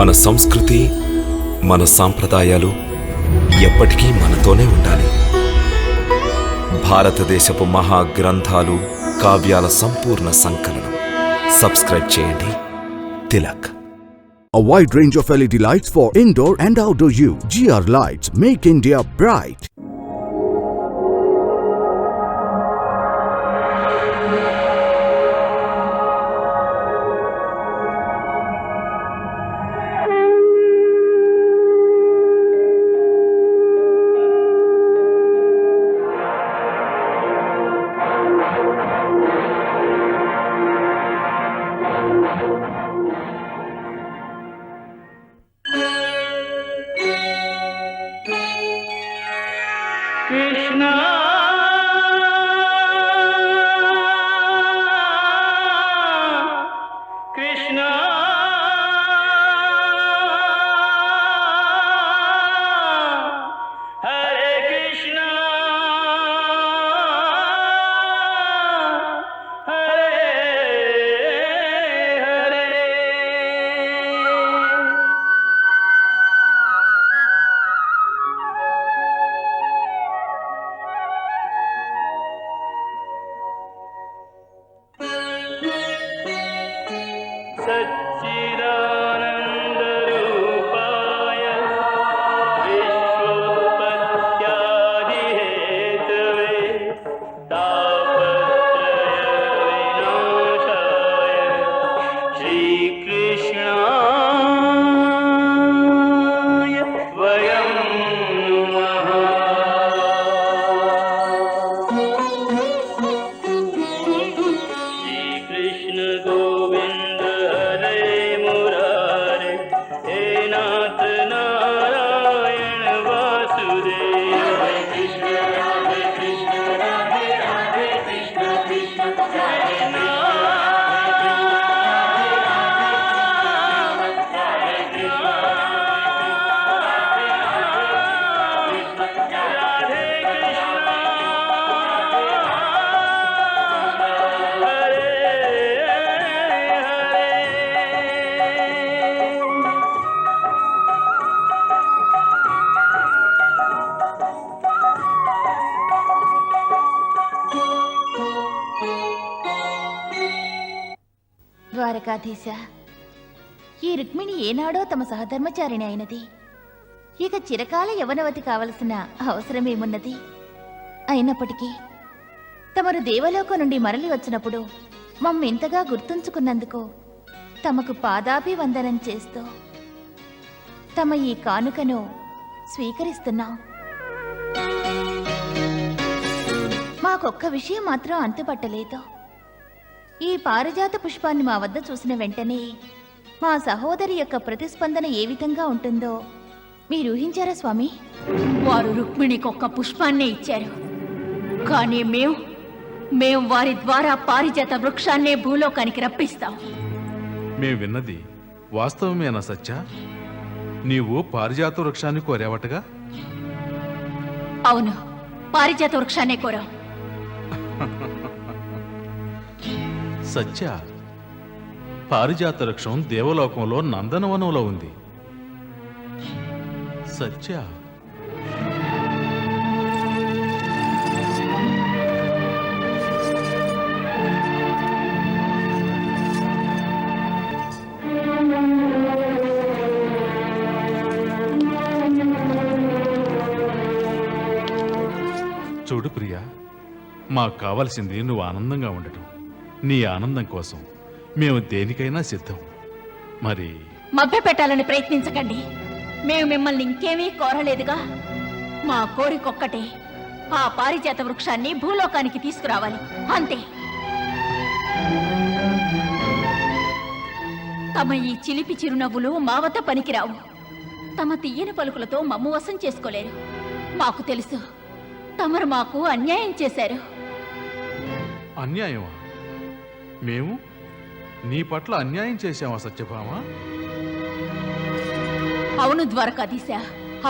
మన సంస్కృతి, మన సాంప్రదాయాలు ఎప్పటికీ మనతోనే ఉండాలి. భారతదేశపు మహా గ్రంథాలు, కావ్యాల సంపూర్ణ సంకలనం. సబ్స్క్రైబ్ చేయండి. Tilak. A wide range of LED lights for indoor and outdoor use. GR Lights make India bright. Krishna, Krishna, Hare Krishna, Hare Hare. सच्चिदानन्दरूपाय विश्वोत्पत्त्यादिहेतवे तापत्रयविनाशाय श्रीकृष्णाय वयं नमः. श्रीकृष्ण गोविन्द हरे मुरारे, हे नाथ नारायण वासुदेव. हरे कृष्ण राधे राधे कृष्ण कृष्ण हरे ద్వారకాధీశ, ఈ రుక్మిణి ఏనాడో తమ సహధర్మచారిణి అయినది. ఇక చిరకాల యవనవతి కావలసిన అవసరమేమున్నది? అయినప్పటికీ తమరు దేవలోకం నుండి మరలి వచ్చినప్పుడు మమ్మెంతగా గుర్తుంచుకున్నందుకు తమకు పాదాభివందనం చేస్తూ తమ ఈ కానుకను స్వీకరిస్తున్నాం. మాకొక్క విషయం మాత్రం అంతుపట్టలేదు. ఈ పారిజాత పుష్పాన్ని మా వద్ద చూసిన వెంటనే మా సహోదరి యొక్క ప్రతిస్పందన ఏ విధంగా ఉంటుందో మీరు ఊహించారా స్వామి? వారు రుక్మిణికి ఒక్క పుష్పాన్నే ఇచ్చారు, కానీ మేము వారి ద్వారా పారిజాత వృక్షాన్నే భూలోకానికి రప్పిస్తాం. మేం విన్నది వాస్తవమేనా సత్య? నీవు పారిజాత వృక్షాన్ని కోరావటగా? అవును, పారిజాత వృక్షాన్నే కోరాం. సత్య, పారిజాత వృక్షం దేవలోకంలో నందనవనంలో ఉంది. సత్య, చూడు ప్రియా, మాకు కావలసింది నువ్వు ఆనందంగా ఉండటం. నీ ఆనందం కోసం మేము దేనికైనా సిద్ధం. మరి మభ్య పెట్టాలని ప్రయత్నించకండి. మేము మిమ్మల్ని ఇంకేమీ కోరలేదుగా. మా కోరికొక్కటే, ఆ పారిజాత వృక్షాన్ని భూలోకానికి తీసుకురావాలి, అంతే. తమ ఈ చిలిపి చిరునవ్వులు మా వద్ద పనికిరావు. తమ తీయని పలుకులతో మమ్ము వశం చేసుకోలేరు. మాకు తెలుసు, తమరు మాకు అన్యాయం చేశారు. అన్యాయమా? మేము నీ పట్ల అన్యాయం చేశామా సత్యభామ? అవును ద్వారకాధీశ,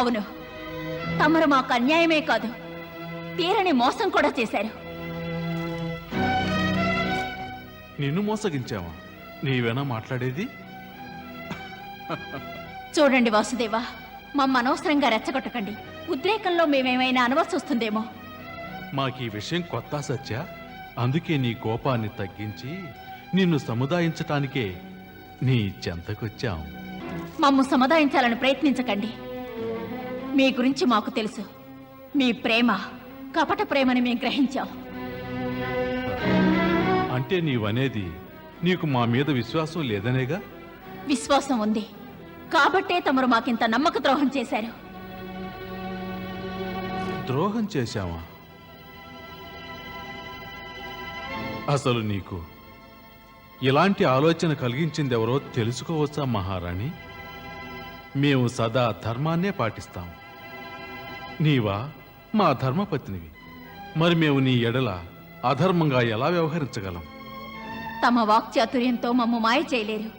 అవును. తమరు మాకు అన్యాయమే కాదు, తీరని మోసం కూడా చేశారు. నిన్ను మోసగించావా? నీవేనా మాట్లాడేది? చూడండి వాసుదేవా, మమ్మ అనవసరంగా రెచ్చగొట్టకండి. ఉద్రేకంలో మేమేమైనా అనవలసి వస్తుందేమో. మాకీ విషయం కొత్త సత్య. అందుకే నీ కోపాన్ని తగ్గించి నిన్ను సముదాయించటానికే నీ చెంతకొచ్చాం. మమ్ము సముదాయించాలని ప్రయత్నించకండి. మీ గురించి మాకు తెలుసు. మీ ప్రేమ కపట ప్రేమని మేము గ్రహించాం. అంటే నీవనేది నీకు మా మీద విశ్వాసం లేదనేగా? విశ్వాసం ఉంది కాబట్టే తమరు మాకింత నమ్మక ద్రోహం చేశారు. ద్రోహం చేశావా? అసలు నీకు ఇలాంటి ఆలోచన కలిగించిందెవరో తెలుసుకోవచ్చా మహారాణి? మేము సదా ధర్మాన్నే పాటిస్తాం. నీవా మా ధర్మపత్నివి. మరి మేము నీ ఎడల అధర్మంగా ఎలా వ్యవహరించగలం? తమ వాక్చాతుర్యంతో మమ్ము మాయ చేయలేరు.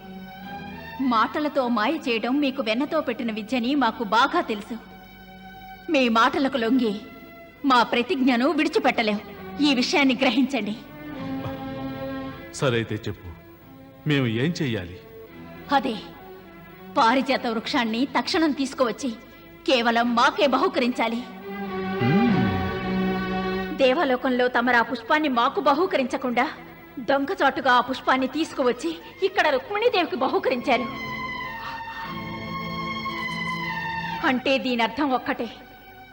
మాటలతో మాయ చేయడం మీకు వెన్నతో పెట్టిన విద్యని మాకు బాగా తెలుసు. మీ మాటలకు లొంగి మా ప్రతిజ్ఞను విడిచిపెట్టలేం. ఈ విషయాన్ని గ్రహించండి. సరైతే చెప్పు, మేము ఏం చెయ్యాలి? అదే, పారిజాత వృక్షాన్ని తక్షణం తీసుకువచ్చి కేవలం మాకే బహూకరించాలి. దేవలోకంలో తమరు ఆ పుష్పాన్ని మాకు బహూకరించకుండా దొంగచాటుగా ఆ పుష్పాన్ని తీసుకువచ్చి ఇక్కడ రుక్మిణీదేవికి బహూకరించారు. అంటే దీని అర్థం ఒక్కటే,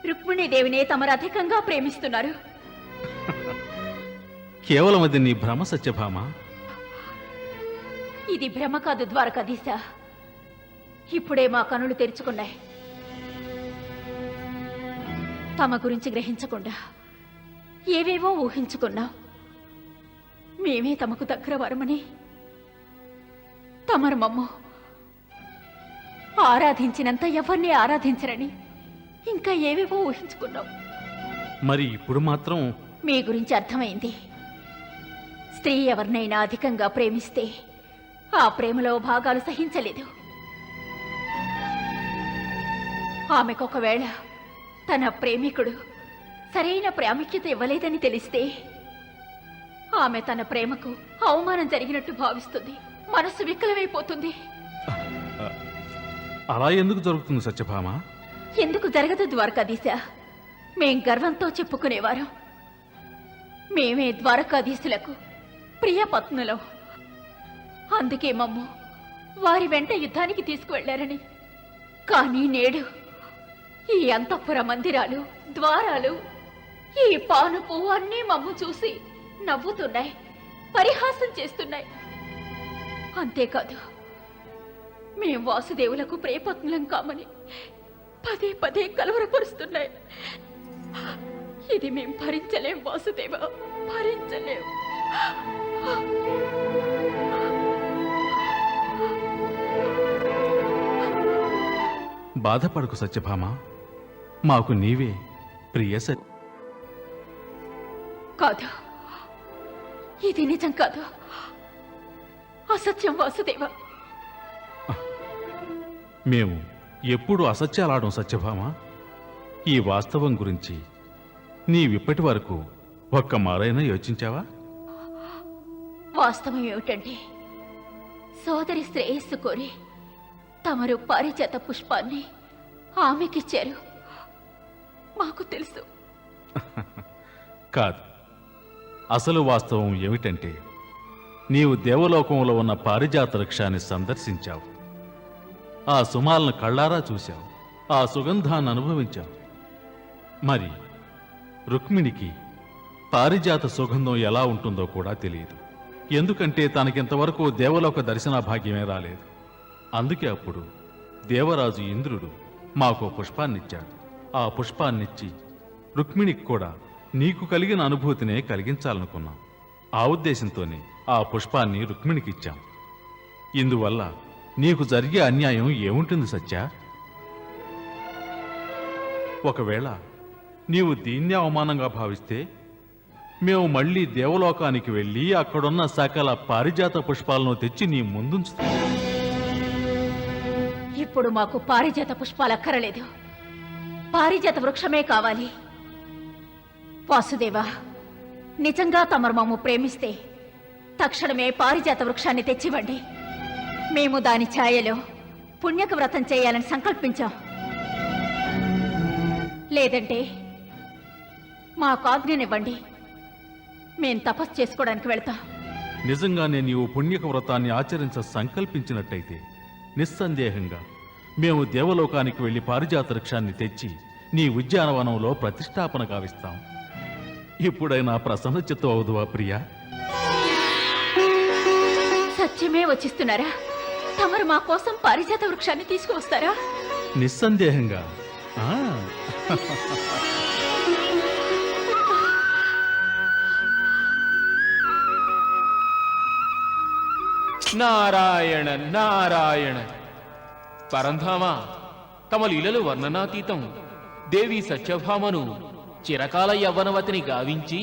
రుక్మిణీదేవినే తమరు అధికంగా ప్రేమిస్తున్నారు. కేవలం అది నీ భ్రమ సత్యభామ. ఇది భ్రమ కాదు ద్వారకాధీశ. ఇప్పుడే మా కనులు తెరుచుకున్నాయి. తమ గురించి గ్రహించకుండా ఏవేవో ఊహించుకున్నాం. మేమే తమకు దగ్గర వరమని తమరు మమ్ము ఆరాధించినంత ఎవరిని ఆరాధించరని ఇంకా ఏవేవో ఊహించుకున్నాం. మరి ఇప్పుడు మాత్రం మీ గురించి అర్థమైంది. స్త్రీ ఎవరినైనా అధికంగా ప్రేమిస్తే ఆ ప్రేమలో భాగాలు సహించలేదు. ఆమెకొకవేళ తన ప్రేమికుడు సరైన ప్రాముఖ్యత ఇవ్వలేదని తెలిస్తే ఆమె తన ప్రేమకు అవమానం జరిగినట్టు భావిస్తుంది. మనస్సు వికలమైపోతుంది. అలా ఎందుకు జరుగుతుంది సత్యభామ? ఎందుకు జరగదు ద్వారకాధీశ? మేం గర్వంతో చెప్పుకునేవారు. మేమే ద్వారకాధీశులకు ప్రియపత్నులం. అందుకే మమ్ము వారి వెంట యుద్ధానికి తీసుకువెళ్లారని. కానీ నేడు ఈ అంతఃపుర మందిరాలు, ద్వారాలు, ఈ పానుపు అన్నీ మమ్ము చూసి నవ్వుతున్నాయి, పరిహాసం చేస్తున్నాయి. అంతేకాదు, మేం వాసుదేవులకు ప్రియపత్నులం కామని పదే పదే కలవరపరుస్తున్నాయి. ఇది మేం భరించలేం వాసుదేవ, భరించలేం. బాధపడకు సత్యభామ, మాకు నీవే ప్రియ కాదు, ఇది నిజం కాదు, అసత్యం వాసుదేవ. మేము ఎప్పుడు అసత్యాలాడం సత్యభామ. ఈ వాస్తవం గురించి నీవిప్పటి వరకు ఒక్క మారైనా యోచించావా? వాస్తవం ఏమిటంటే, సోదరి శ్రేయస్సు కోరి తమరు పారిజాత పుష్పాన్ని ఆమెకిచ్చారు. మాకు తెలుసు. కాదు, అసలు వాస్తవం ఏమిటంటే నీవు దేవలోకంలో ఉన్న పారిజాత వృక్షాన్ని సందర్శించావు. ఆ సుమాలను కళ్ళారా చూశావు, ఆ సుగంధాన్ని అనుభవించావు. మరి రుక్మిణికి పారిజాత సుగంధం ఎలా ఉంటుందో కూడా తెలియదు. ఎందుకంటే తనకింతవరకు దేవలోక దర్శన భాగ్యమే రాలేదు. అందుకే అప్పుడు దేవరాజు ఇంద్రుడు మాకు పుష్పాన్నిచ్చాడు. ఆ పుష్పాన్నిచ్చి రుక్మిణికి కూడా నీకు కలిగిన అనుభూతినే కలిగించాలనుకున్నాం. ఆ ఉద్దేశంతోనే ఆ పుష్పాన్ని రుక్మిణికిచ్చాం. ఇందువల్ల నీకు జరిగే అన్యాయం ఏముంటుంది సత్య? ఒకవేళ నీవు దీన్నే అవమానంగా భావిస్తే మేము మళ్ళీ దేవలోకానికి వెళ్ళి అక్కడున్న సకల పారిజాత పుష్పాలను తెచ్చి నీ ముందుంచుతాం. ఇప్పుడు మాకు పారిజాత పుష్పాలు అక్కరలేదు, పారిజాత వృక్షమే కావాలి. వాసుదేవా, నిజంగా తమరు మమ్ము ప్రేమిస్తే తక్షణమే పారిజాత వృక్షాన్ని తెచ్చివ్వండి. మేము దాని ఛాయలో పుణ్యక వ్రతం చేయాలని సంకల్పించాం. లేదంటే మాకు ఆజ్ఞనివ్వండి, మేం తపస్సు చేసుకోవడానికి వెళ్తాం. నిజంగానే నీవు పుణ్యక వ్రతాన్ని ఆచరించ సంకల్పించినట్టయితే నిస్సందేహంగా మేము దేవలోకానికి వెళ్లి పారిజాత వృక్షాన్ని తెచ్చి నీ ఉద్యానవనంలో ప్రతిష్టాపన గావిస్తాం. ఇప్పుడైనా ప్రసన్న చిత్తం అవుదువా ప్రియా? సత్యమే వచ్చిస్తున్నారా? తమరు మా కోసం పారిజాత వృక్షాన్ని తీసుకువస్తారా? నిస్సందేహంగా. నారాయణ నారాయణ. పరంధామ, తమ లీలలు వర్ణనాతీతం. దేవి సత్యభామను చిరకాల యవ్వనవతిని గావించి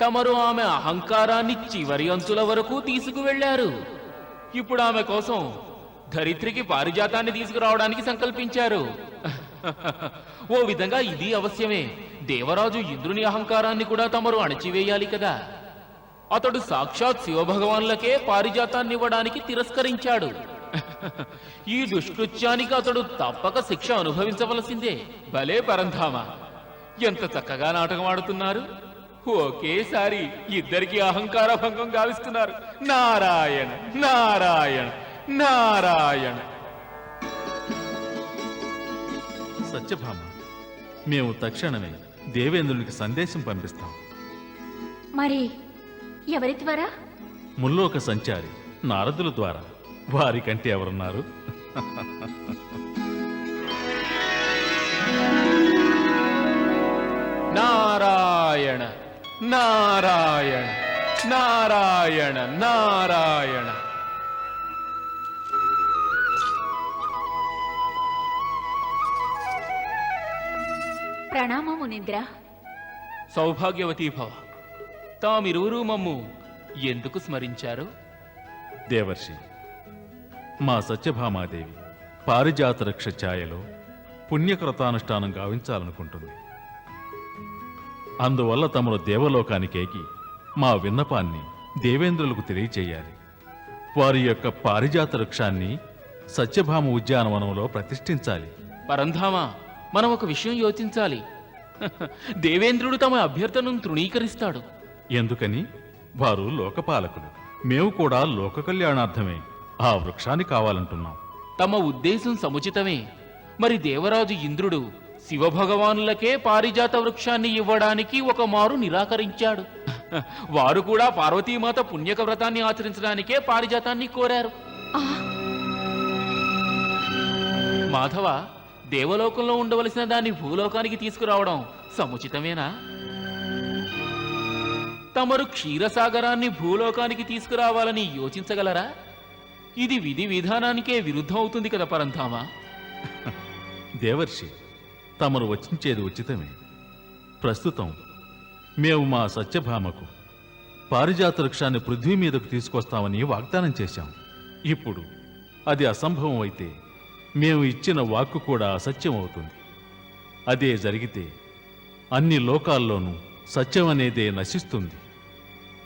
తమరు ఆమె అహంకారాన్ని చివరి అంచుల వరకు తీసుకువెళ్లారు. ఇప్పుడు ఆమె కోసం ధరిత్రికి పారిజాతాన్ని తీసుకురావడానికి సంకల్పించారు. ఓ విధంగా ఇది అవశ్యమే. దేవరాజు ఇంద్రుని అహంకారాన్ని కూడా తమరు అణచివేయాలి కదా. అతడు సాక్షాత్ శివభగవానులకే పారిజాతాన్ని ఇవ్వడానికి తిరస్కరించాడు. ఈ దుష్కృత్యానికి అతడు తప్పక శిక్ష అనుభవించవలసిందే. భలే పరంధామ, ఎంత చక్కగా నాటకం ఆడుతున్నారు. ఒకేసారి ఇద్దరికి అహంకార భంగం గావిస్తున్నారు. నారాయణ నారాయణ నారాయణ. సత్యభామ, మేము తక్షణమే దేవేంద్రునికి సందేశం పంపిస్తాం. మరి ఎవరి ద్వారా? ముల్లోక సంచారి నారదుల ద్వారా. వారికంటే ఎవరున్నారు? నారాయణ నారాయణ నారాయణ నారాయణ. ప్రణామము నిద్ర. సౌభాగ్యవతీ భవ. తామిరువురు మమ్ము ఎందుకు స్మరించారు? దేవర్షి, మా సత్యభామాదేవి పారిజాత వృక్ష ఛాయలో పుణ్యకృతానుష్ఠానం గావించాలనుకుంటుంది. అందువల్ల తమను దేవలోకానికేకి మా విన్నపాన్ని దేవేంద్రులకు తెలియచేయాలి. వారి యొక్క పారిజాత వృక్షాన్ని సత్యభామ ఉద్యానవనంలో ప్రతిష్ఠించాలి. పరంధామ, మనం ఒక విషయం యోచించాలి. దేవేంద్రుడు తమ అభ్యర్థనను తృణీకరిస్తాడు. ఎందుకని? వారు లోకపాలకులు. మేము కూడా లోక కళ్యాణార్థమే ఆ వృక్షాన్ని కావాలంటున్నాం. తమ ఉద్దేశం సముచితమే. మరి దేవరాజు ఇంద్రుడు శివభగవానులకే పారిజాత వృక్షాన్ని ఇవ్వడానికి ఒక మారు నిరాకరించాడు. వారు కూడా పార్వతీమాత పుణ్యక వ్రతాన్ని ఆచరించడానికే పారిజాతాన్ని కోరారు. మాధవ, దేవలోకంలో ఉండవలసిన దాన్ని భూలోకానికి తీసుకురావడం సముచితమేనా? తమరు క్షీరసాగరాన్ని భూలోకానికి తీసుకురావాలని యోచించగలరా? ఇది విధి విధానానికే విరుద్ధం అవుతుంది కదా పరంధామ. దేవర్షి, తమరు వచించేది ఉచితమే. ప్రస్తుతం మేము మా సత్యభామకు పారిజాత వృక్షాన్ని పృథ్వీ మీదకు తీసుకొస్తామని వాగ్దానం చేశాం. ఇప్పుడు అది అసంభవం అయితే మేము ఇచ్చిన వాక్కు కూడా అసత్యం అవుతుంది. అదే జరిగితే అన్ని లోకాల్లోనూ సత్యం అనేదే నశిస్తుంది.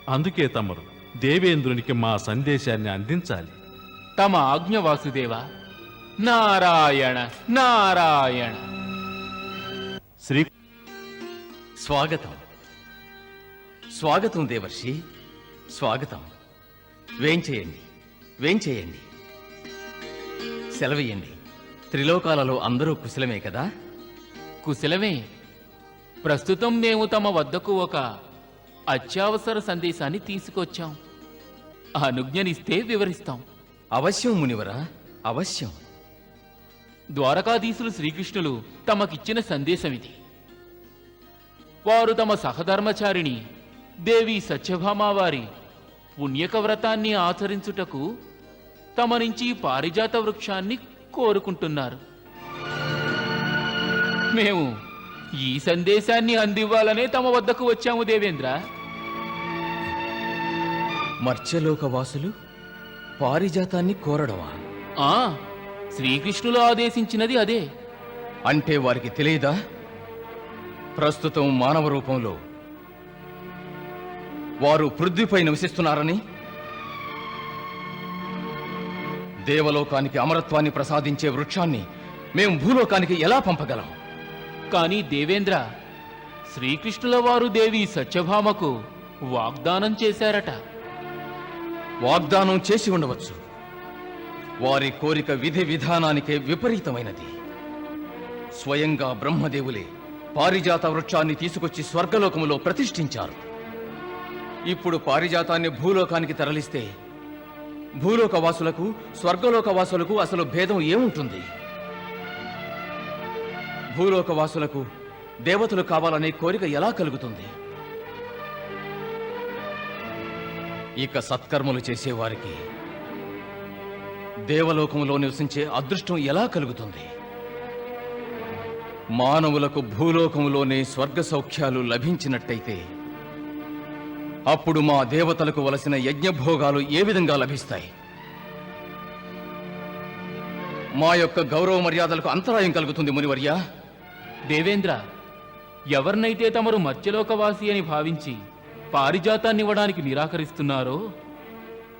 అందుకే తమరు దేవేంద్రునికి మా సందేశాన్ని అందించాలి. తమ ఆజ్ఞ వాసుదేవ. నారాయణ నారాయణ. శ్రీ స్వాగతం స్వాగతం దేవర్షి, స్వాగతం. వేంచేయండి వేంచేయండి. సెలవీయండి. త్రిలోకాలలో అందరూ కుశలమే కదా? కుశలమే. ప్రస్తుతం మేము తమ వద్దకు ఒక అత్యవసర సందేశాన్ని తీసుకొచ్చాం. అనుజ్ఞనిస్తే వివరిస్తాం. అవశ్యం మునివరా, అవశ్యం. ద్వారకాధీశులు శ్రీకృష్ణులు తమకిచ్చిన సందేశం ఇది. వారు తమ సహధర్మచారిణి దేవి సత్యభామావారి పుణ్యక వ్రతాన్ని ఆచరించుటకు తమ నుంచి పారిజాత వృక్షాన్ని కోరుకుంటున్నారు. మేము ఈ సందేశాన్ని అందివ్వాలనే తమ వద్దకు వచ్చాము దేవేంద్ర. మర్త్యలోకవాసులు పారిజాతాన్ని కోరడమా? ఆ శ్రీకృష్ణులు ఆదేశించినది అదే. అంటే వారికి తెలియదా ప్రస్తుతం మానవ రూపంలో వారు పృథ్వీపై నివసిస్తున్నారని? దేవలోకానికి అమరత్వాన్ని ప్రసాదించే వృక్షాన్ని మేము భూలోకానికి ఎలా పంపగలం? కానీ దేవేంద్ర, శ్రీకృష్ణుల వారు దేవి సత్యభామకు వాగ్దానం చేశారట. వాగ్దానం చేసి ఉండవచ్చు. వారి కోరిక విధి విధానానికే విపరీతమైనది. స్వయంగా బ్రహ్మదేవులే పారిజాత వృక్షాన్ని తీసుకొచ్చి స్వర్గలోకములో ప్రతిష్ఠించారు. ఇప్పుడు పారిజాతాన్ని భూలోకానికి తరలిస్తే భూలోకవాసులకు స్వర్గలోకవాసులకు అసలు భేదం ఏముంటుంది? భూలోకవాసులకు దేవతలు కావాలనే కోరిక ఎలా కలుగుతుంది? ఇక సత్కర్మలు చేసేవారికి దేవలోకంలో నివసించే అదృష్టం ఎలా కలుగుతుంది? మానవులకు భూలోకంలోనే స్వర్గ సౌఖ్యాలు లభించినట్టయితే అప్పుడు మా దేవతలకు వలసిన యజ్ఞభోగాలు ఏ విధంగా లభిస్తాయి? మా యొక్క గౌరవ మర్యాదలకు అంతరాయం కలుగుతుంది మునివర్య. దేవేంద్ర, ఎవరినైతే తమరు మత్స్యలోకవాసి అని భావించి పారిజాతాన్ని ఇవ్వడానికి నిరాకరిస్తున్నారో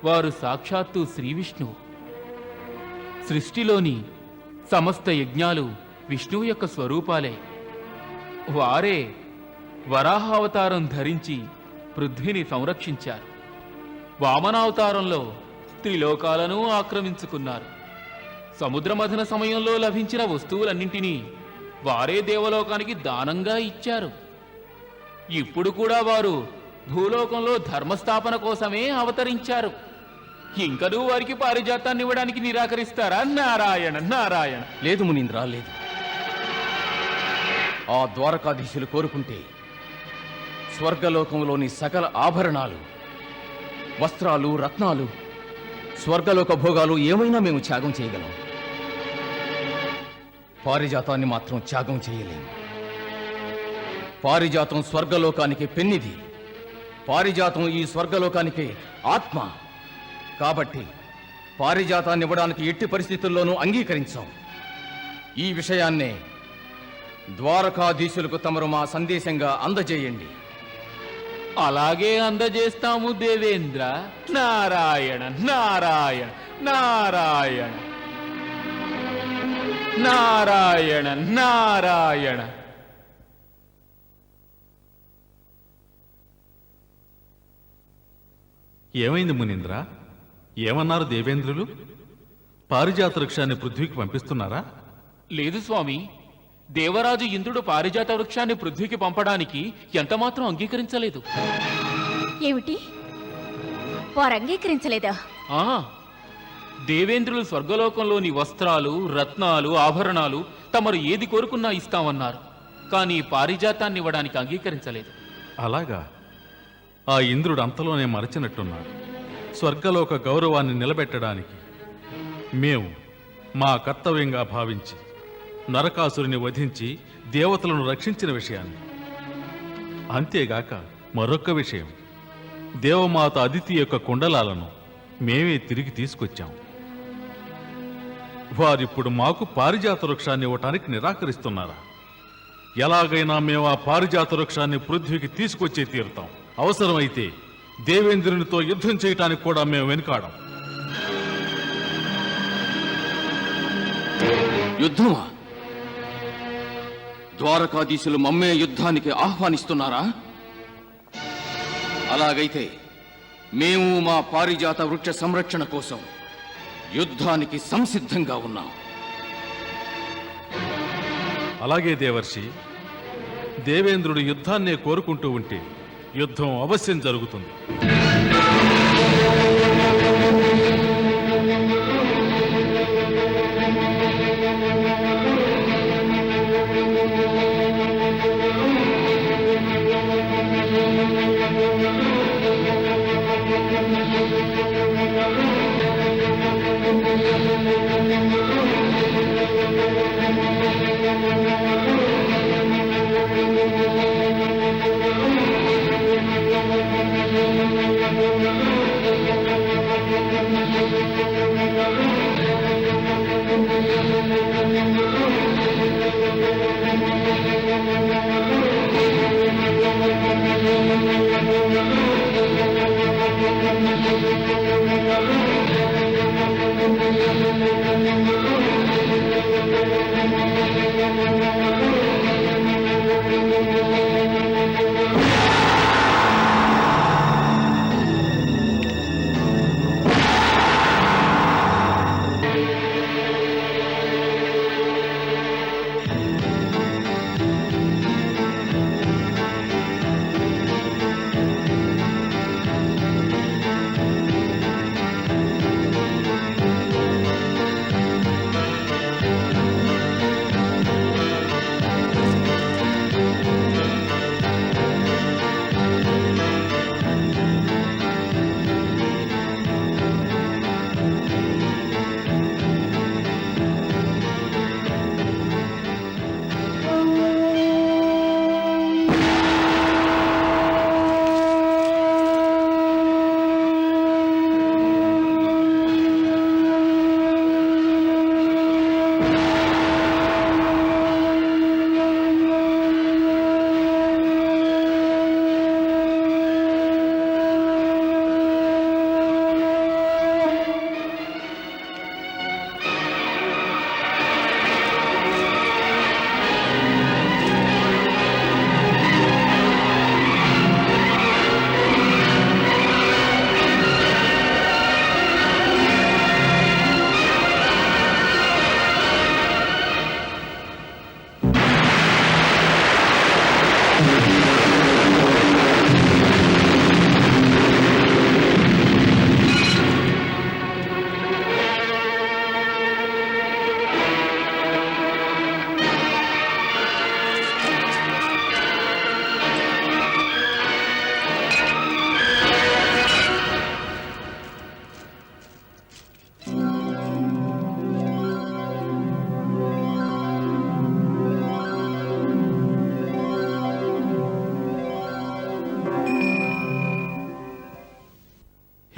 వారు సాక్షాత్తు శ్రీవిష్ణువు. సృష్టిలోని సమస్త యజ్ఞాలు విష్ణువు యొక్క స్వరూపాలే. వారే వరాహావతారం ధరించి పృథ్వీని సంరక్షించారు. వామనావతారంలో త్రిలోకాలను ఆక్రమించుకున్నారు. సముద్రమథన సమయంలో లభించిన వస్తువులన్నింటినీ వారే దేవలోకానికి దానంగా ఇచ్చారు. ఇప్పుడు కూడా వారు భూలోకంలో ధర్మస్థాపన కోసమే అవతరించారు. ఇంకనూ వారికి పారిజాతాన్ని ఇవ్వడానికి నిరాకరిస్తారా? నారాయణ నారాయణ. లేదు మునీంద్ర, లేదు. ఆ ద్వారకాధీశులు కోరుకుంటే స్వర్గలోకంలోని సకల ఆభరణాలు, వస్త్రాలు, రత్నాలు, స్వర్గలోక భోగాలు ఏమైనా మేము త్యాగం చేయగలం. పారిజాతాన్ని మాత్రం త్యాగం చేయలేము. పారిజాతం స్వర్గలోకానికి పెన్నిది. పారిజాతం ఈ స్వర్గలోకానికి ఆత్మ. కాబట్టి పారిజాతాన్ని ఇవ్వడానికి ఎట్టి పరిస్థితుల్లోనూ అంగీకరించాం. ఈ విషయాన్నే ద్వారకాధీశులకు తమరు మా సందేశంగా అందజేయండి. అలాగే అందజేస్తాము దేవేంద్ర. నారాయణ నారాయణ నారాయణ నారాయణ నారాయణ. ఏమైంది మునీంద్ర? ఏమన్నారు దేవేంద్రులు? పారిజాత వృక్షాన్ని పృథ్వీకి పంపిస్తున్నారా? లేదు స్వామి, దేవరాజు ఇంద్రుడు పారిజాత వృక్షాన్ని పృథ్వీకి పంపడానికి ఎంతమాత్రం అంగీకరించలేదు. ఏమిటి, వారు అంగీకరించలేదా? ఆ దేవేంద్రులు స్వర్గలోకంలోని వస్త్రాలు, రత్నాలు, ఆభరణాలు తమరు ఏది కోరుకున్నా ఇస్తామన్నారు. కానీ పారిజాతాన్ని ఇవ్వడానికి అంగీకరించలేదు. అలాగా? ఆ ఇంద్రుడు అంతలోనే మరచినట్టున్నాడు. స్వర్గలోక గౌరవాన్ని నిలబెట్టడానికి మేము మా కర్తవ్యంగా భావించి నరకాసురుని వధించి దేవతలను రక్షించిన విషయాన్ని, అంతేగాక మరొక్క విషయం, దేవమాత అదితి యొక్క కుండలాలను మేమే తిరిగి తీసుకొచ్చాం. వారిప్పుడు మాకు పారిజాత వృక్షాన్ని ఇవ్వటానికి నిరాకరిస్తున్నారా? ఎలాగైనా మేము ఆ పారిజాత వృక్షాన్ని పృథ్వీకి తీసుకొచ్చే తీరుతాం. అవసరమైతే దేవేంద్రునితో యుద్ధం చేయటానికి కూడా మేము వెనుకాడం. యుద్ధమా? ద్వారకాధీశులు మమ్మే యుద్ధానికి ఆహ్వానిస్తున్నారా? అలాగైతే మేము మా పారిజాత వృక్ష సంరక్షణ కోసం యుద్ధానికి సంసిద్ధంగా ఉన్నాం. అలాగే దేవర్షి, దేవేంద్రుడు యుద్ధాన్నే కోరుకుంటూ ఉంటే యుద్ధం అవశ్యం జరుగుతుంది.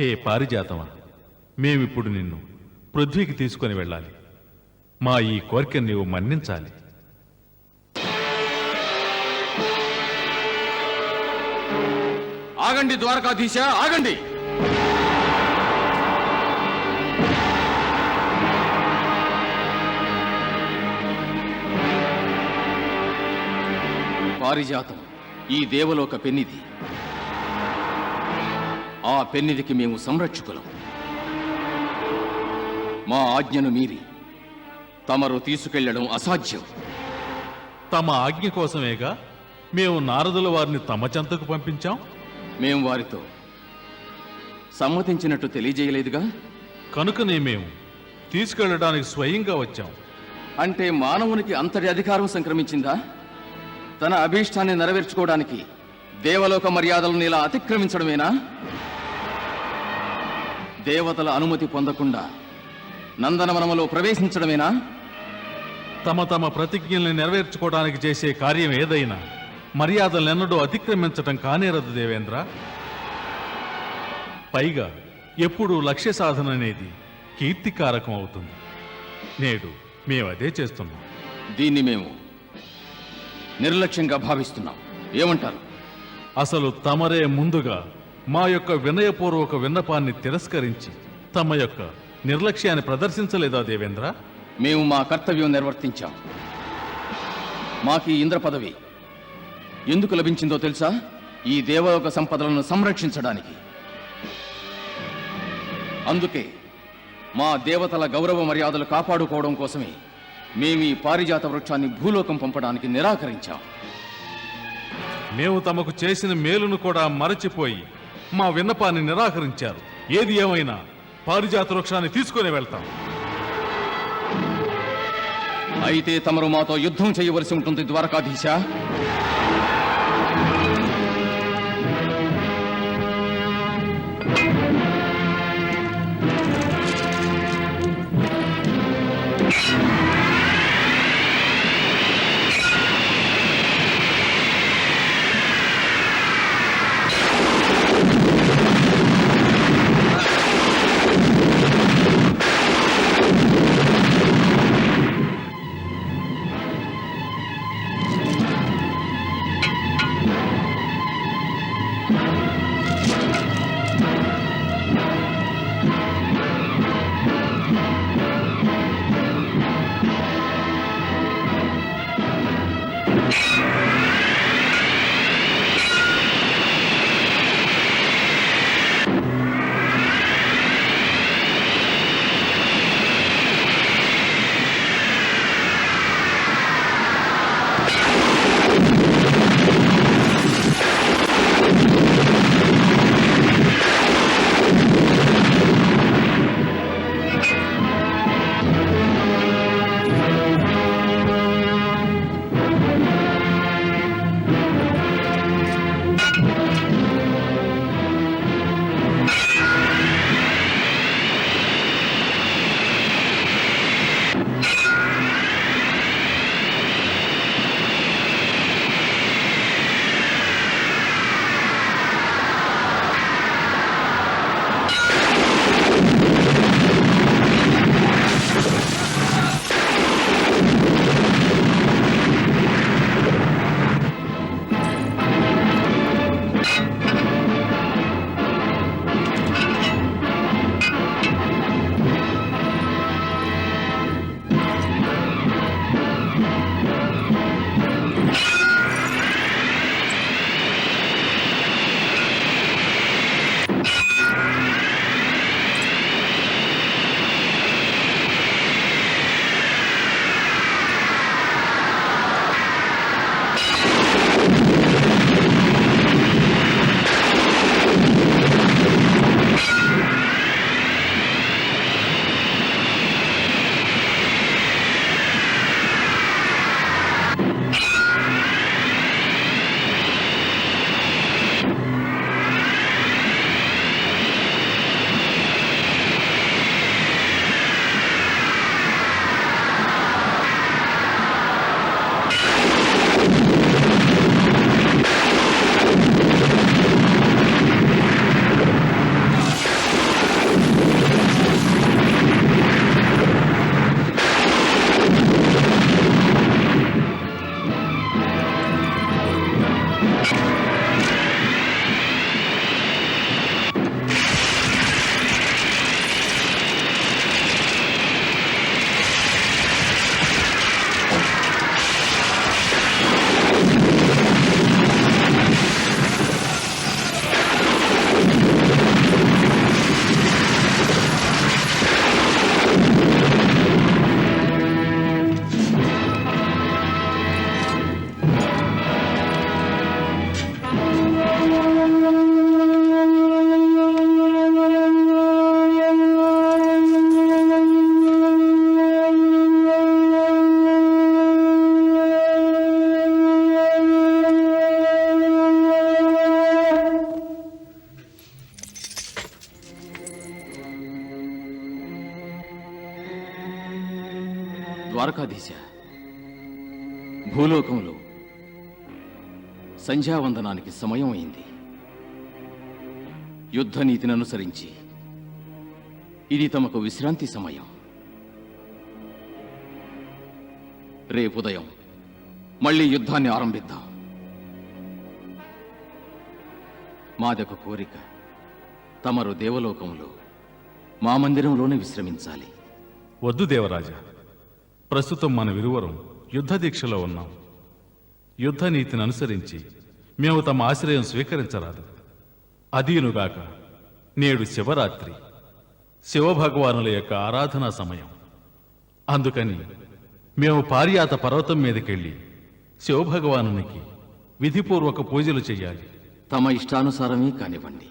హే పారిజాతమా, మేమిప్పుడు నిన్ను పృథ్వీకి తీసుకొని వెళ్ళాలి. మా ఈ కోరికను నీవు మన్నించాలి. ఆగండి ద్వారకాధీశ, ఆగండి. పారిజాతం ఈ దేవలోక పెన్నిది. ఆ పెన్నిదికి మేము సంరక్షకులం. మా ఆజ్ఞను మీరి తమరు తీసుకెళ్లడం అసాధ్యం. తమ ఆజ్ఞ కోసమేగా మేము నారదుల వారిని తమ చెంతకు పంపించాం. మేము వారితో సమ్మతించినట్టు తెలియజేయలేదుగా. కనుకనే మేము తీసుకెళ్ళడానికి స్వయంగా వచ్చాం. అంటే మానవునికి అంతటి అధికారం సంక్రమించిందా? తన అభీష్టాన్ని నెరవేర్చుకోవడానికి దేవలోక మర్యాదలను ఇలా అతిక్రమించడమేనా? దేవతల అనుమతి పొందకుండా నందనవనములో ప్రవేశించడమేనా? తమ తమ ప్రతిజ్ఞల్ని నెరవేర్చుకోవడానికి చేసే కార్యం ఏదైనా మర్యాదలెన్నడూ అతిక్రమించటం కానేరదు దేవేంద్ర. పైగా ఎప్పుడూ లక్ష్య సాధన అనేది కీర్తికారకం అవుతుంది. నేడు మేమదే చేస్తున్నాం. దీన్ని మేము నిర్లక్ష్యంగా భావిస్తున్నాం. ఏమంటారు? అసలు తమరే ముందుగా మా యొక్క వినయపూర్వక విన్నపాన్ని తిరస్కరించి తమ యొక్క నిర్లక్ష్యాన్ని ప్రదర్శించలేదా దేవేంద్ర? మేము మా కర్తవ్యం నిర్వర్తించాం. మాకు ఈ ఇంద్ర పదవి ఎందుకు లభించిందో తెలుసా? ఈ దేవలోక సంపదలను సంరక్షించడానికి. అందుకే మా దేవతల గౌరవ మర్యాదలు కాపాడుకోవడం కోసమే మేము ఈ పారిజాత వృక్షాన్ని భూలోకం పంపడానికి నిరాకరించాం. మేము తమకు చేసిన మేలును కూడా మరచిపోయి మా విన్నపాన్ని నిరాకరించారు. ఏది ఏమైనా పారిజాత వృక్షాన్ని తీసుకుని వెళ్తాం. అయితే తమరు మాతో యుద్ధం చేయవలసి ఉంటుంది ద్వారకాధీశ. ద్వారకాధీశ, భూలోకంలో సంధ్యావందనానికి సమయం అయింది. యుద్ధ నీతిని అనుసరించి ఇది తమకు విశ్రాంతి సమయం. రేపు ఉదయం మళ్ళీ యుద్ధాన్ని ఆరంభిద్దాం. మాదొక కోరిక, తమరు దేవలోకంలో మా మందిరంలోనే విశ్రమించాలి. వద్దు దేవరాజా, ప్రస్తుతం మన విరువరం యుద్ధ దీక్షలో ఉన్నాం. యుద్ధ నీతిని అనుసరించి మేము తమ ఆశ్రయం స్వీకరించరాదు. అదీనుగాక నేడు శివరాత్రి, శివభగవానుల యొక్క ఆరాధనా సమయం. అందుకని మేము పారియాత పర్వతం మీదకెళ్ళి శివభగవానునికి విధిపూర్వక పూజలు చెయ్యాలి. తమ ఇష్టానుసారమే కానివ్వండి.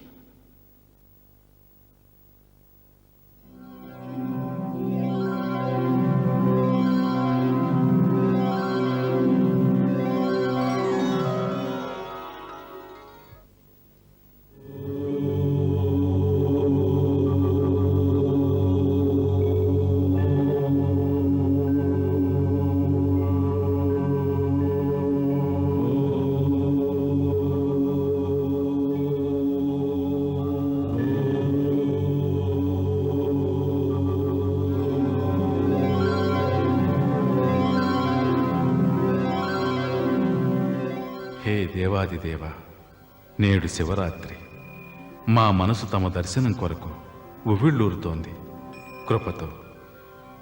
హే దేవాదిదేవ, నేడు శివరాత్రి. మా మనసు తమ దర్శనం కొరకు ఉవ్విళ్ళూరుతోంది. కృపతో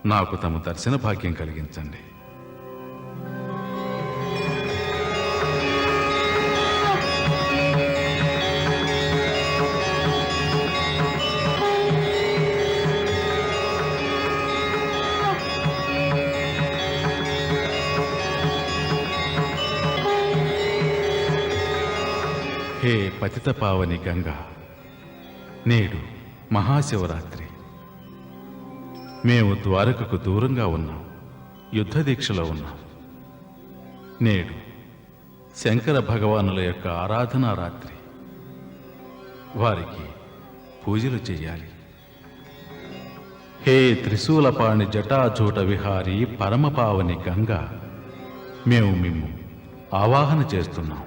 నాకు తమ దర్శన భాగ్యం కలిగించండి. హే పతిత పావని గంగా, నేడు మహాశివరాత్రి. మేము ద్వారకకు దూరంగా ఉన్నాం, యుద్ధ దీక్షలో ఉన్నాం. నేడు శంకర భగవానుల యొక్క ఆరాధనా రాత్రి. వారికి పూజలు చేయాలి. హే త్రిశూలపాణి జటాజూట విహారీ పరమపావని గంగా, మేము మిమ్ము ఆవాహన చేస్తున్నాం.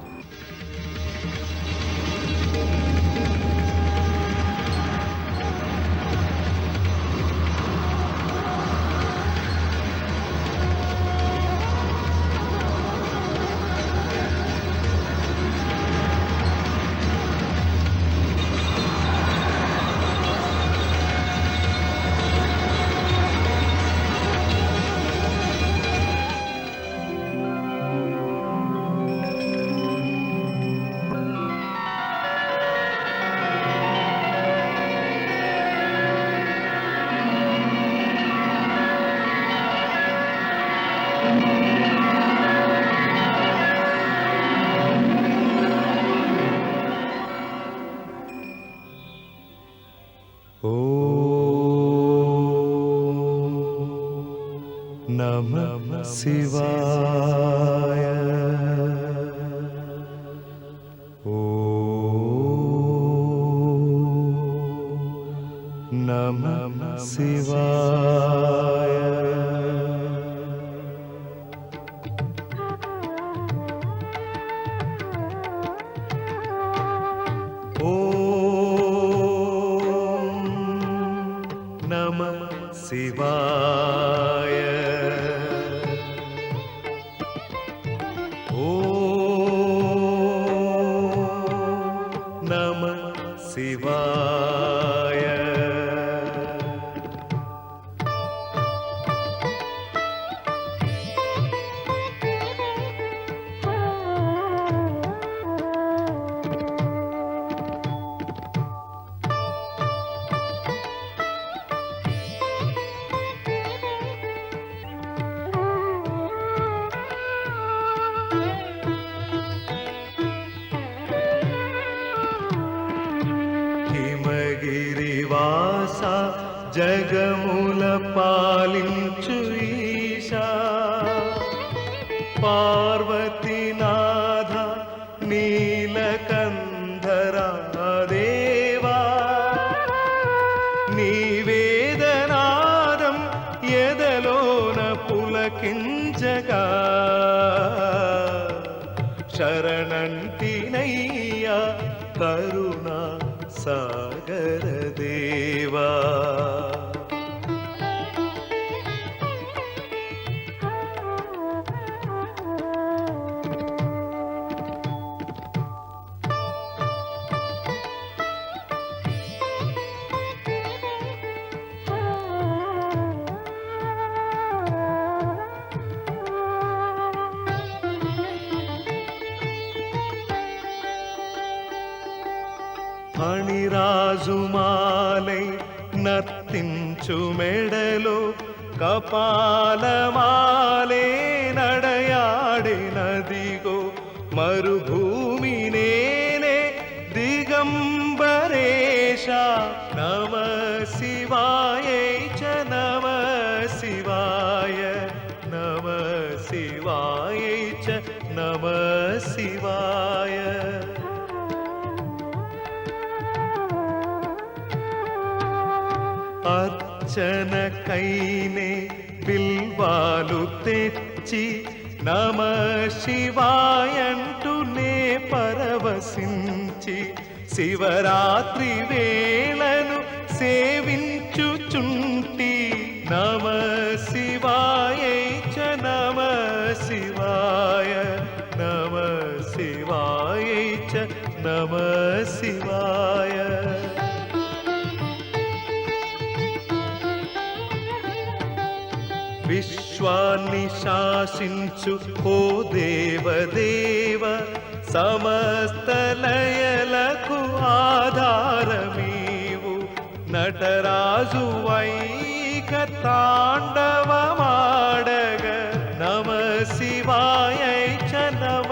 नमः शिवाय। नमः शिवाय। नमः शिवाय। नमः शिवाय। హిమగిరివాసా జగముల పాలించు ఈశా, పార్వతీనాథ నీలకంధరా దేవా, నీ వేదనాదం ఎదల గుండెలలోన పులకించగా శరణంటినయ్యా కరుణా సాగర దేవా. ఫణిరాజుమాలై నర్తించు మెడలో కపాలమాలే నడయాడే నదిగో మరుభూమి నేనే దిగంబరేశ. నమ శివాయ చ నమ శివాయ నమ శివాయ చ నమ శివాయ. అర్చనకైనే బిల్వాలు తెచ్చి నమ శివాయంటూ నే పరవశించి శివరాత్రి వేళను సేవించుచుంటి. నమ శివాయ చ నమ శివాయ నమ శివాయ చ నమ శివాయ. విశ్వాన్ని శాసించు ఓ దేవదేవ సమస్త లయలకు ఆధారమీవు. నటరాజు వైక తాండవమాడగ నమ శివాయ చ నమ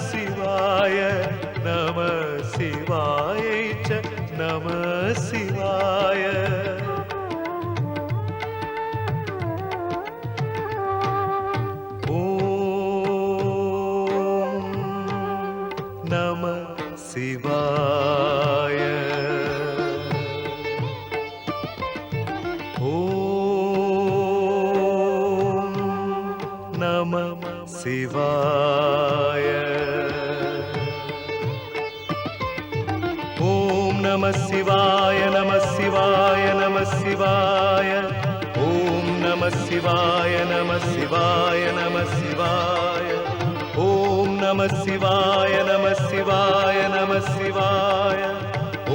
శివాయ నమ శివాయ చ నమ శివాయ. శివాయ ఓం నమః శివాయ. ఓం నమః శివాయ నమః శివాయ నమః శివాయ. ఓం నమః శివాయ నమః శివాయ నమః శివాయ. ఓం నమః శివాయ నమః శివాయ నమః శివాయ.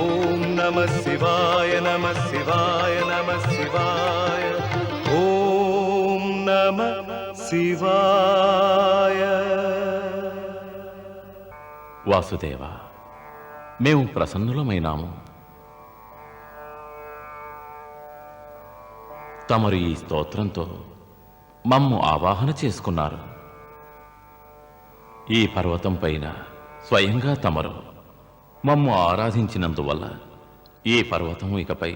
ఓం నమః శివాయ నమః శివాయ నమః శివాయ. ఓం నమః శివాయ. వాసుదేవ, మేము ప్రసన్నులమైనాము. తమరు ఈ స్తోత్రంతో మమ్ము ఆవాహన చేసుకున్నారు. ఈ పర్వతం పైన స్వయంగా తమరు మమ్ము ఆరాధించినందువల్ల ఈ పర్వతం ఇకపై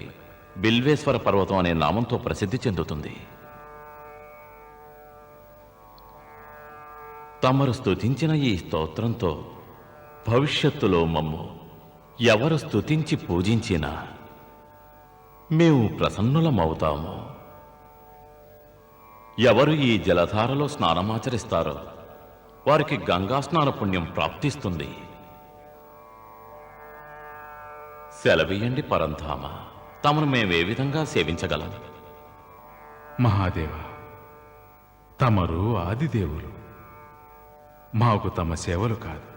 బిల్వేశ్వర పర్వతం అనే నామంతో ప్రసిద్ధి చెందుతుంది. తమరు స్తుతించిన ఈ స్తోత్రంతో భవిష్యత్తులో మమ్ము ఎవరు స్తుతించి పూజించినా మేము ప్రసన్నులమవుతాము. ఎవరు ఈ జలధారలో స్నానమాచరిస్తారో వారికి గంగా స్నాన పుణ్యం ప్రాప్తిస్తుంది. సెలవీయండి పరంధామ, తమను మేమే విధంగా సేవించగలం? మహాదేవ, తమరు ఆదిదేవులు. మాకు తమ సేవలు కాదు,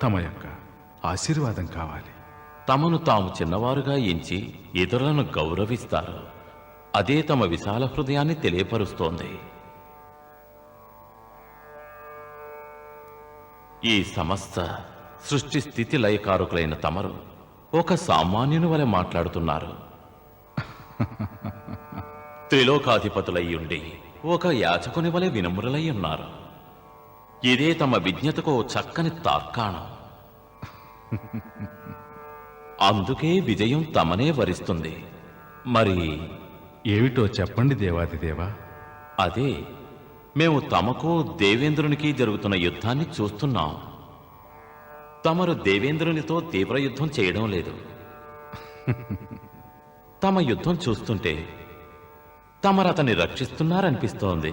తమ యొక్క ఆశీర్వాదం కావాలి. తమను తాము చిన్నవారుగా ఎంచి ఇతరులను గౌరవిస్తారు. అదే తమ విశాల హృదయాన్ని తెలియపరుస్తోంది. ఈ సమస్త సృష్టి స్థితి లయకారకులైన తమరు ఒక సామాన్యుని వలె మాట్లాడుతున్నారు. త్రిలోకాధిపతులయ్యుండి ఒక యాచకుని వలె వినమ్రులై ఉన్నారు. ఇదే తమ విజ్ఞతకు చక్కని తార్కాణం. అందుకే విజయం తమనే వరిస్తుంది. మరి ఏమిటో చెప్పండి దేవాదిదేవా. అదే, మేము తమకు దేవేంద్రునికి జరుగుతున్న యుద్ధాన్ని చూస్తున్నాం. తమరు దేవేంద్రునితో తీవ్ర యుద్ధం చేయడం లేదు. తమ యుద్ధం చూస్తుంటే తమరతన్ని రక్షిస్తున్నారనిపిస్తోంది.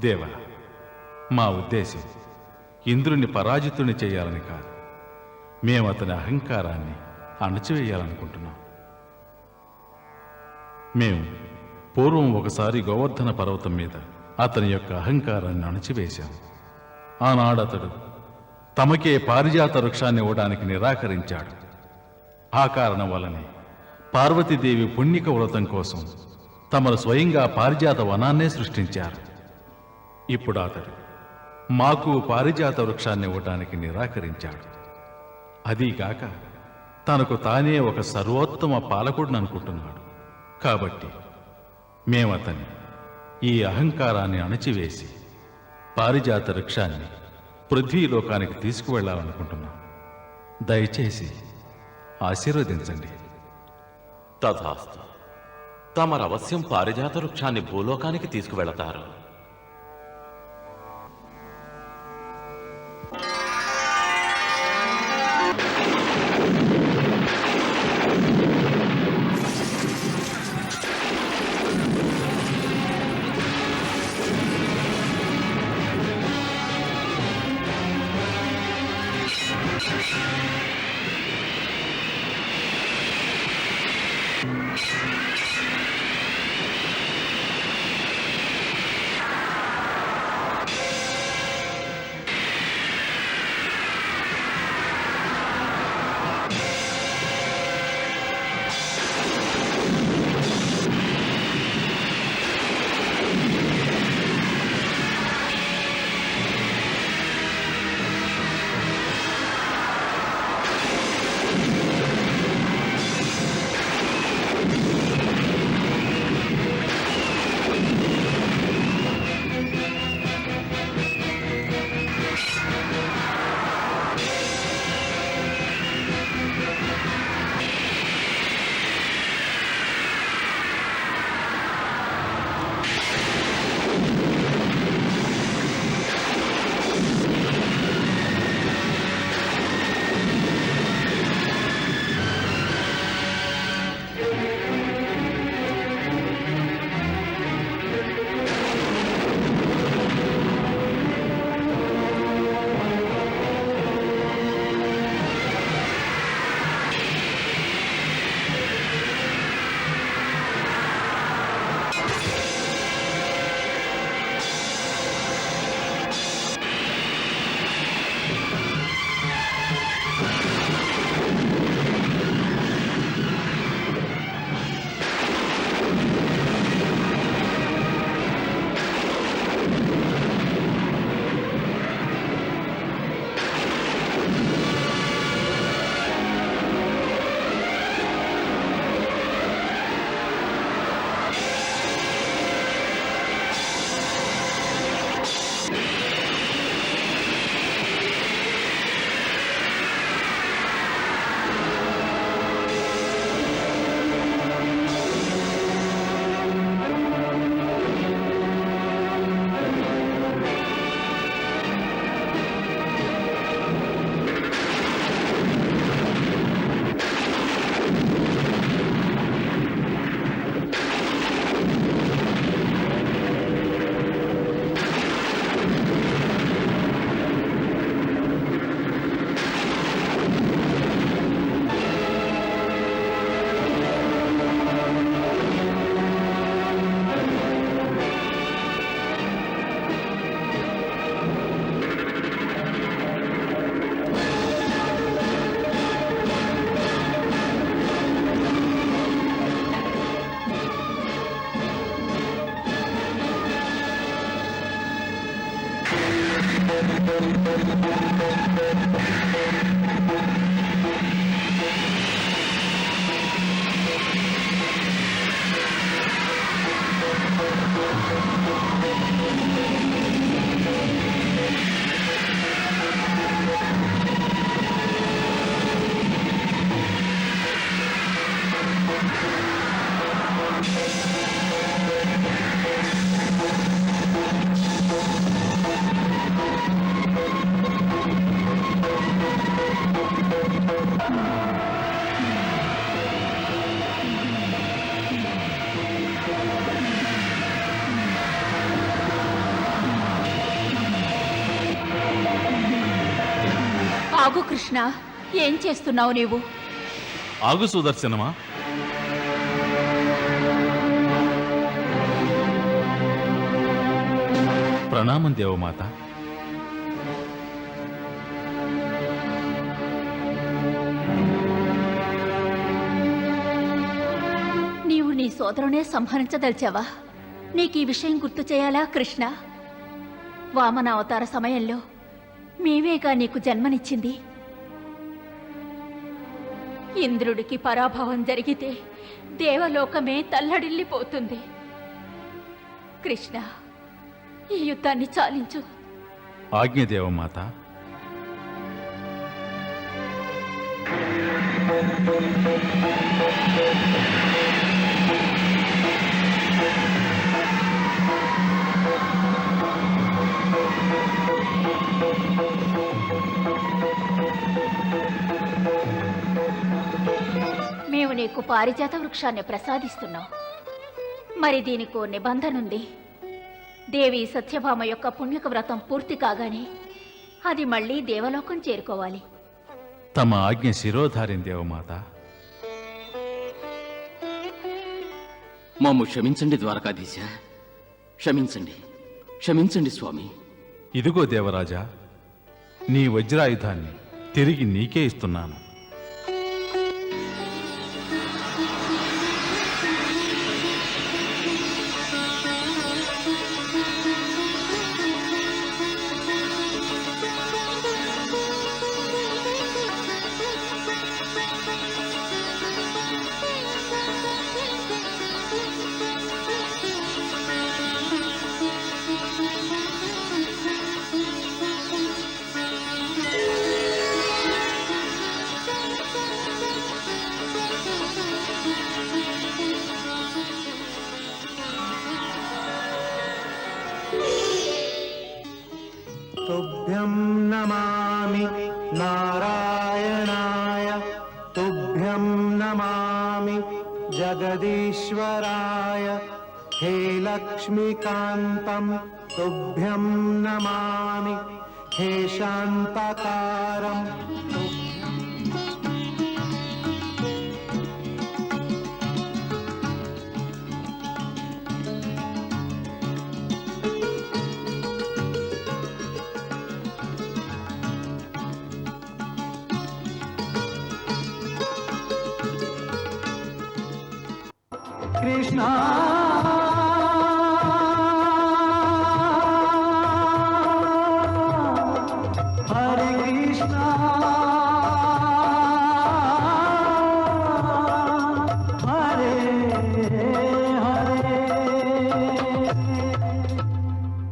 దేవా, మా ఉద్దేశం ఇంద్రుని పరాజితుని చేయాలని కాదు, మేము అతని అహంకారాన్ని అణచివేయాలనుకుంటున్నాం. మేము పూర్వం ఒకసారి గోవర్ధన పర్వతం మీద అతని యొక్క అహంకారాన్ని అణచివేశాం. ఆనాడతడు తమకే పారిజాత వృక్షాన్ని ఇవ్వడానికి నిరాకరించాడు. ఆ కారణం వల్లనే పార్వతీదేవి పుణ్యక వ్రతం కోసం తమరు స్వయంగా పారిజాత వనాన్నే సృష్టించారు. ఇప్పుడు అతడు మాకు పారిజాత వృక్షాన్ని ఇవ్వడానికి నిరాకరించాడు. అదీగాక తనకు తానే ఒక సర్వోత్తమ పాలకుడిని అనుకుంటున్నాడు. కాబట్టి మేమతని ఈ అహంకారాన్ని అణచివేసి పారిజాత వృక్షాన్ని పృథ్వీలోకానికి తీసుకువెళ్లాలనుకుంటున్నాం. దయచేసి ఆశీర్వదించండి. తథాస్తు. తమరవశ్యం పారిజాత వృక్షాన్ని భూలోకానికి తీసుకువెళతారు. ఆగు కృష్ణ, ఏం చేస్తున్నావు నీవు? ఆగు సుదర్శనమా. ప్రణామం దేవమాత. నీవు నీ సోదరునే సంహరించదలిచావా? నీకు ఈ విషయం గుర్తు చేయాలా కృష్ణ? వామన అవతార సమయంలో మేమేగా నీకు జన్మనిచ్చింది. ఇంద్రుడికి పరాభవం జరిగితే దేవలోకమే తల్లడిల్లిపోతుంది. కృష్ణ, ఈ యుద్ధాన్ని చాలించు. ఆజ్ఞ దేవమాత. మేము నీకు పారిజాత వృక్షాన్ని ప్రసాదిస్తున్నాం. మరి దీనికో నిబంధన ఉంది. దేవి సత్యభామ యొక్క పుణ్యక వ్రతం పూర్తి కాగానే అది మళ్ళీ దేవలోకం చేరుకోవాలి. తమ ఆజ్ఞ శిరోధారిం దేవమాత. మమ్ము క్షమించండి ద్వారకాధీశ, క్షమించండి, క్షమించండి స్వామి. ఇదిగో దేవరాజా, నీ వజ్రాయుధాన్ని తిరిగి నీకే ఇస్తున్నాను. तुभ्यं नमामि नारायणाय, तुभ्यं नमामि जगदीश्वराय, हे लक्ष्मीकान्तं तुभ्यं नमामि, हे शान्ताकारं कृष्णा